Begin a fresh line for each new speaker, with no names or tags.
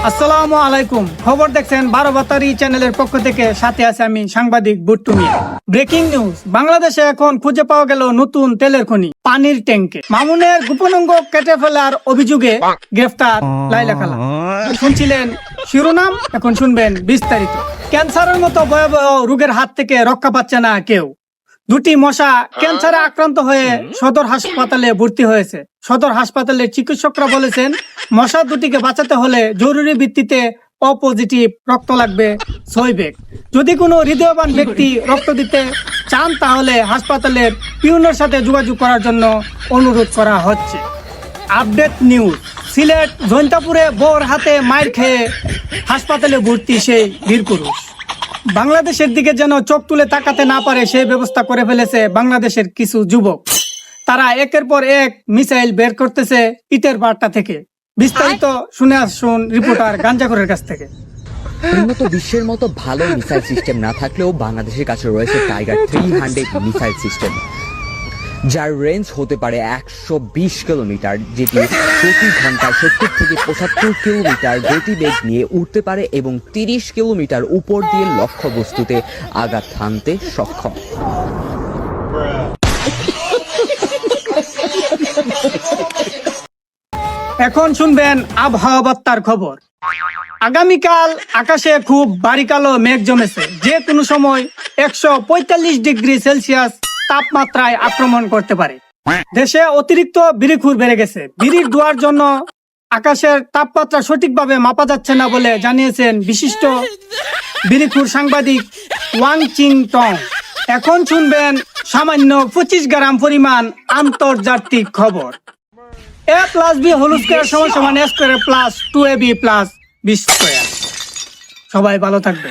আসসালামু আলাইকুম। খবর দেখছেন 12 বাতারি চ্যানেলের পক্ষ থেকে, সাথে আছে আমি সাংবাদিক বুট্টু মিয়া। ব্রেকিং নিউজ, বাংলাদেশে এখন খুঁজে পাওয়া গেল নতুন তেলের খনি পানির ট্যাঙ্কে। মামুনের গোপন অঙ্গ কেটে ফেলার অভিযোগে গ্রেফতার লাইলা খালা। শুনছিলেন শিরোনাম, এখন শুনবেন বিস্তারিত। ক্যান্সারের মতো ভয়াবহ রোগের হাত থেকে রক্ষা পাচ্ছে না কেউ। দুটি মশা ক্যান্সারে আক্রান্ত হয়ে সদর হাসপাতালে ভর্তি হয়েছে। সদর হাসপাতালের চিকিৎসকরা বলেছেন, মশা দুটিকে বাঁচাতে হলে জরুরি ভিত্তিতে ও পজিটিভ রক্ত লাগবে 6 ব্যাগ। যদি কোনো হৃদয়বান ব্যক্তি রক্ত দিতে চান তাহলে হাসপাতালের পিউনের সাথে যোগাযোগ করার জন্য অনুরোধ করা হচ্ছে। আপডেট নিউজ, সিলেট জৈন্তাপুরে বউর হাতে মাইর খেয়ে হাসপাতালে ভর্তি সেই বীরপুরুষ। বাংলাদেশের দিকে যেন চোখ তুলে তাকাতে না পারে সেই ব্যবস্থা করে ফেলেছে বাংলাদেশের কিছু যুবক। তারা একের পর এক মিসাইল বের করতেছে ইটের বার্তা থেকে। বিস্তারিত শুনে আসুন রিপোর্টার গাঞ্জাখোরের কাছ থেকে।
উন্নত বিশ্বের মতো ভালো মিসাইল সিস্টেম না থাকলেও বাংলাদেশের কাছে রয়েছে টাইগার 300 মিসাইল সিস্টেম, যার রেঞ্জ হতে পারে 120 কিলোমিটার, যেটি প্রতি ঘন্টায় 70 থেকে 75 কিলোমিটার গতিবেগ নিয়ে উঠতে পারে এবং 30 কিলোমিটার উপর দিয়ে লক্ষ্যবস্তুতে আঘাত হানতে সক্ষম।
এখন শুনবেন আবহাওয়া বার্তার খবর। আগামীকাল আকাশে খুব ভারী কালো মেঘ জমেছে, যে কোনো সময় 145 ডিগ্রি সেলসিয়াস তাপমাত্রায় আক্রমণ করতে পারে। দেশে অতিরিক্ত বিড়িখুর বেড়ে গেছে। বিড়ির ধোঁয়ার জন্য আকাশের তাপমাত্রা সঠিকভাবে মাপা যাচ্ছে না বলে জানিয়েছেন বিশিষ্ট বিড়িখুর সাংবাদিক ওয়াং চিং টং। এখন শুনবেন সামান্য 25 গ্রাম পরিমাণ আন্তর্জাতিক খবর। A+B হোল স্কয়ার সমান A² + 2AB + B²। সবাই ভালো থাকবে।